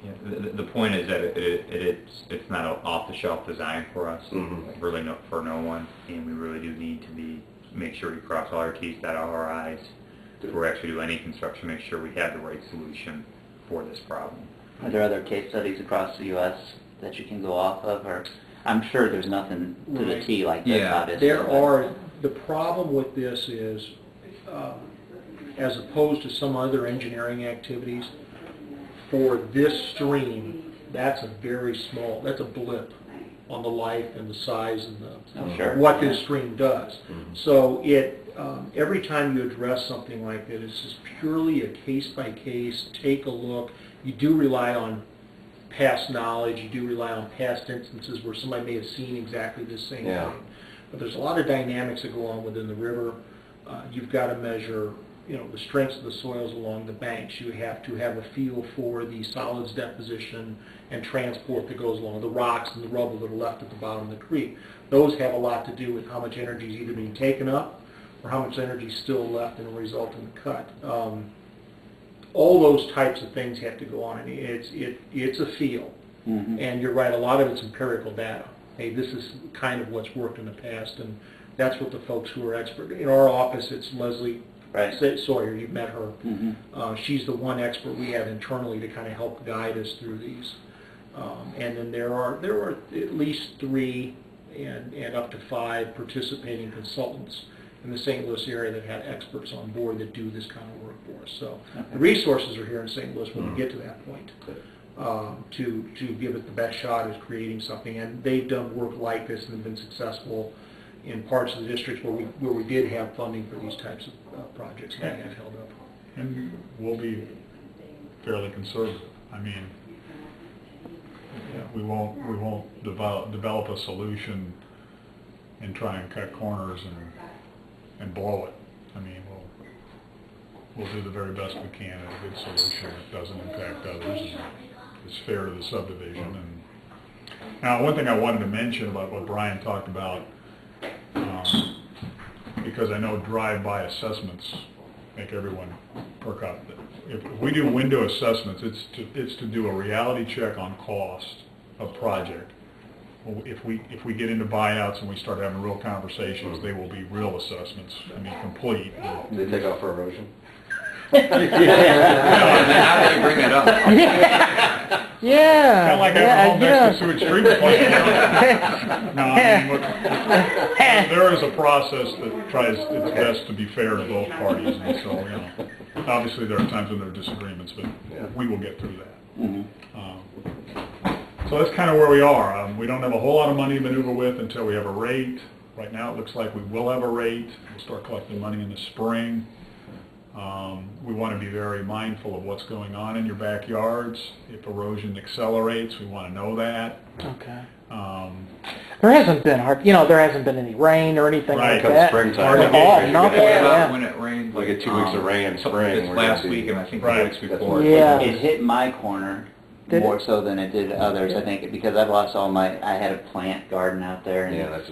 Yeah, the point is that it's not an off-the-shelf design for us, really for no one, and we really do need to make sure we cross all our T's, dot all our I's. If we're actually do any construction, make sure we have the right solution for this problem. Are there other case studies across the U.S. that you can go off of, or I'm sure there's nothing to the T like this, obviously. There are. The problem with this is, as opposed to some other engineering activities, for this stream, that's a very small, that's a blip on the life and the size and what this stream does. So every time you address something like that, it's just purely a case-by-case, take a look. You do rely on past knowledge, you do rely on past instances where somebody may have seen exactly the same thing. But there's a lot of dynamics that go on within the river. You've got to measure, the strengths of the soils along the banks. You have to have a feel for the solids deposition and transport that goes along the rocks and the rubble that are left at the bottom of the creek. Those have a lot to do with how much energy is either being taken up or how much energy is still left in a resultant cut. All those types of things have to go on. It's a feel, and you're right. A lot of it's empirical data. Hey, this is kind of what's worked in the past, and that's what the folks who are expert in our office. It's Leslie Sawyer. You've met her. She's the one expert we have internally to kind of help guide us through these. And then there are at least 3 and up to 5 participating consultants in the St. Louis area that had experts on board that do this kind of work for us. So the resources are here in St. Louis when we get to that point to give it the best shot at creating something. And they've done work like this and have been successful in parts of the districts where we did have funding for these types of projects that have held up. And we'll be fairly conservative. I mean, we won't develop a solution and try and cut corners and blow it. I mean, we'll do the very best we can at a good solution that doesn't impact others and is fair to the subdivision. And now, one thing I wanted to mention about what Brian talked about, because I know drive-by assessments make everyone perk up. If we do window assessments, it's to do a reality check on cost of project. Well, if we get into buyouts and we start having real conversations, they will be real assessments. I mean, complete. Do they take off for erosion? How did you bring that up? Yeah. Kind of like having a home next to sewage treatment plant. No, I mean, look, there is a process that tries its best to be fair to both parties, and so obviously there are times when there are disagreements, but we will get through that. So that's kind of where we are. We don't have a whole lot of money to maneuver with until we have a rate. Right now it looks like we will have a rate. We'll start collecting money in the spring. We want to be very mindful of what's going on in your backyards. If erosion accelerates, we want to know that. Okay. There hasn't been there hasn't been any rain or anything like that. Springtime. When it rains, we get 2 weeks of rain in spring. It's last week, and I think the weeks before. Yeah. It hit my corner more so than it did others, I think, because I've lost all I had a plant garden out there, and it's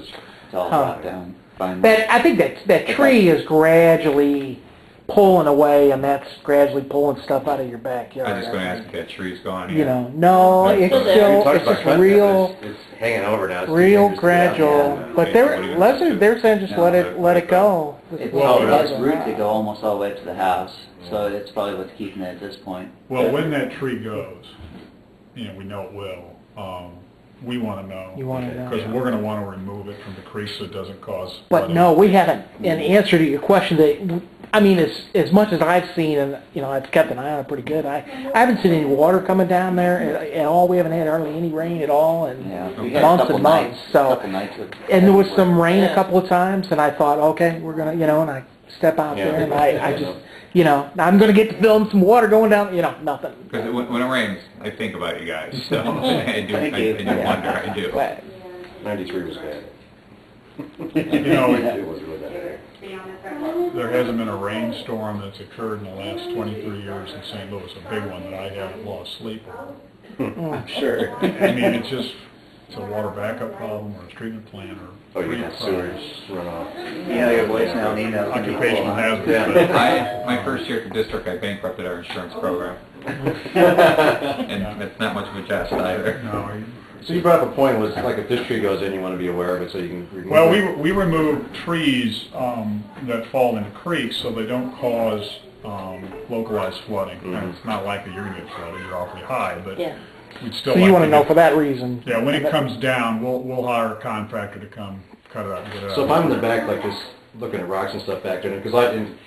all dropped down. I think that tree is gradually pulling away, and that's gradually pulling stuff out of your backyard. I was just going to ask if that tree's gone. No, it's still, it's just real. It's hanging over now. It's real gradual. But they're saying just let it go. It's root to go almost all the way up to the house, so it's probably what's keeping it at this point. Well, when that tree goes, we know it will. We want to know. You want to know. Because we're going to want to remove it from the creek so it doesn't cause... But no, we haven't. In answer to your question, as much as I've seen, and I've kept an eye on it pretty good, I haven't seen any water coming down there at all. We haven't had hardly any rain at all, and months and months. And there was some rain a couple of times, and I thought, okay, we're going to, and I step out there, and I just... I'm going to get to film some water going down, nothing. Because when it rains, I think about you guys, so I do wonder, I do. 93 was bad. It was really bad. There hasn't been a rainstorm that's occurred in the last 23 years in St. Louis, a big one that I haven't lost sleep over. I'm sure. I mean, it's just, it's a water backup problem or a treatment plant or Oh, you got sewage runoff. Yeah, your voicemail and email. occupational hazard. Yeah. My first year at the district, I bankrupted our insurance program. And it's not much of a jest either. No, So you brought up a point, was like if this tree goes in, you want to be aware of it so you can remove well, it. we remove trees that fall into creeks so they don't cause localized flooding. And it's not likely you're going to get flooded, you're awfully high, but we'd still So like you want to know get- for that reason. Yeah, when it comes down, we'll hire a contractor to come cut it out and get it out. So if I'm in the back like this, looking at rocks and stuff back there, because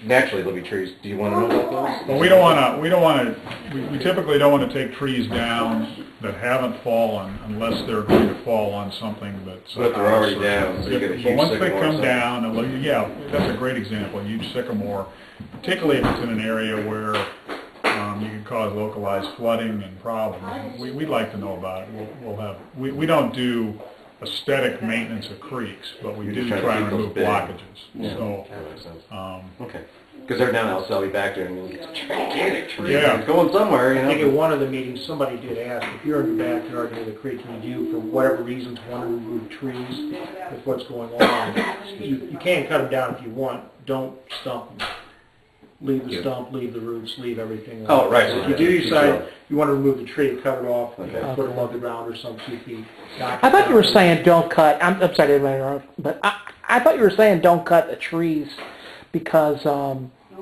naturally there'll be trees, do you want to know about those? Well, we typically don't want to take trees down that haven't fallen unless they're going to fall on something that's... But if they're already down, so you get a But huge once they sycamore or come something. down, and yeah, that's a great example, a huge sycamore, particularly if it's in an area where you can cause localized flooding and problems. We'd like to know about it. We don't do aesthetic maintenance of creeks, but we You do just try to try and keep those remove big. blockages. Yeah, So, that makes sense. okay. Because every now and then I'll sell you back there and it's a gigantic tree. Yeah. It's going somewhere, you I think at know. one of the meetings, somebody did ask, if you're in the backyard near the creek and you do, for whatever reasons, want to remove trees with what's going on, you can cut them down if you want, don't stump them. Leave the stump, leave the roots, leave everything. Oh, right. So if you do decide you want to remove the tree, cut it off, Okay. put it above the ground or some 2 feet. I thought you were saying don't cut, I'm sorry to interrupt, but I thought you were saying don't cut the trees because,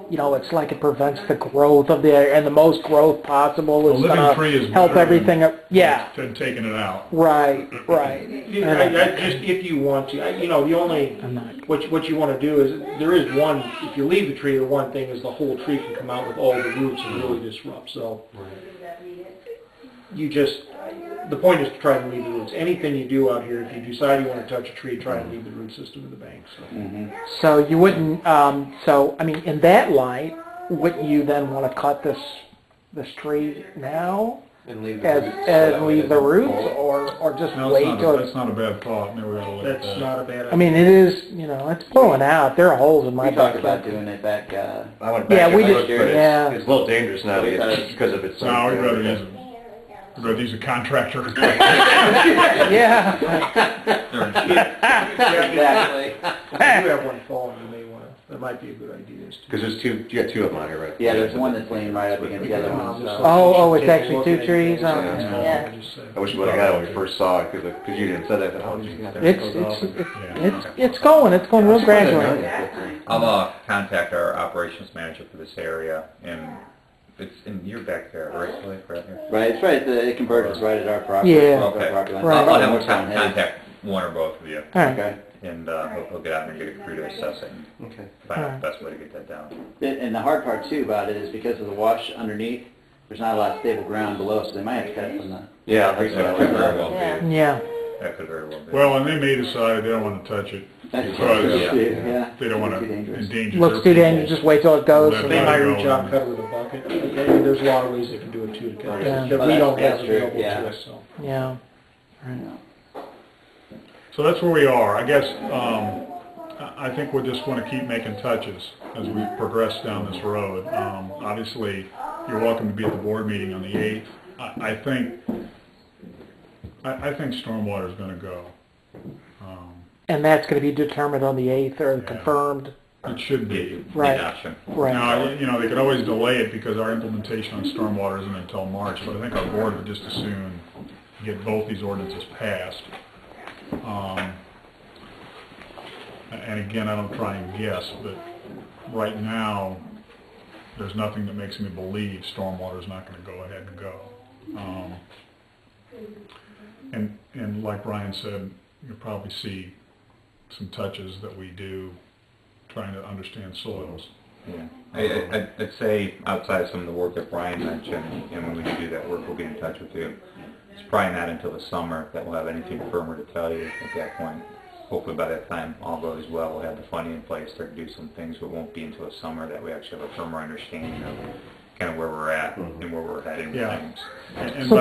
you know, it's like it prevents the growth of the area, and the most growth possible is A living tree going is to help better everything up. Yeah, than taking it out. right. Just if you want to, you know, the only, I'm not. what you want to do is, there is one, if you leave the tree, the one thing is the whole tree can come out with all the roots and really disrupt, so. You just, the point is to try to leave the roots. Anything you do out here, if you decide you want to touch a tree, try to leave the root system in the bank, so. So you wouldn't, so, I mean, in that light, wouldn't you then want to cut this tree now? And leave And leave the roots, or just No, wait that's till that's not a bad thought. Maybe we ought to look at That's that. not a bad idea. I mean, it is, you know, it's pulling out. There are holes in my We talked backyard. about doing it back, I went back Yeah, there we and did- looked, but yeah. it's a little dangerous now because of its... No, we'd rather use it. We'd rather use a contractor. Yeah. exactly. If you have one falling, you may want to, that might be a good idea. Because there's two, you got two of them out here, right? Yeah, there's one that's laying right up against the other one. So. Oh, it's actually two trees? Oh, Yeah. I wish we would have got it when we first saw it, because you didn't say that. Oh, geez, It's going real gradually. I'll contact our operations manager for this area, and it's in your backyard, right, Blake, right here? Right, it's right, it converges right at our property. Yeah. our Okay. property line. Right. I'll Probably have more him so on his. contact one or both of you, All right. Okay. and he'll get out there and get a crew to assess it and Okay. find out the best way to get that down. And the hard part too about it is because of the wash underneath, there's not a lot of stable ground below, so they might have to cut it from the... Yeah, That could very well be. Yeah. That could very well be. Well, and they may decide they don't want to touch it because Yeah. they don't want to Too dangerous. endanger Looks too their dangerous. people. Just wait till it goes. Let and They then- might reach out and cut it with a bucket. Okay, there's a lot of ways they can do it too, to cut Yeah. it, that we don't have That's true, available yeah. to us, so. Yeah. So that's where we are. I guess I think we just want to keep making touches as we progress down this road. Obviously, you're welcome to be at the board meeting on the 8th. I think stormwater is going to go. And that's going to be determined on the 8th or confirmed. It should be. Right. Option. Right. Now, you know, they could always delay it because our implementation on stormwater isn't until March, but I think our board would just as soon get both these ordinances passed. And again, I don't try and guess, but right now, there's nothing that makes me believe stormwater is not going to go ahead and go. And like Brian said, you'll probably see some touches that we do trying to understand soils. Yeah. I'd say outside of some of the work that Brian mentioned, and when we do that work, we'll get in touch with you. It's probably not until the summer that we'll have anything firmer to tell you at that point. Hopefully by that time all goes well, we'll have the funding in place to do some things, but it won't be until the summer that we actually have a firmer understanding of kind of where we're at and where we're heading with Yeah. things. And So by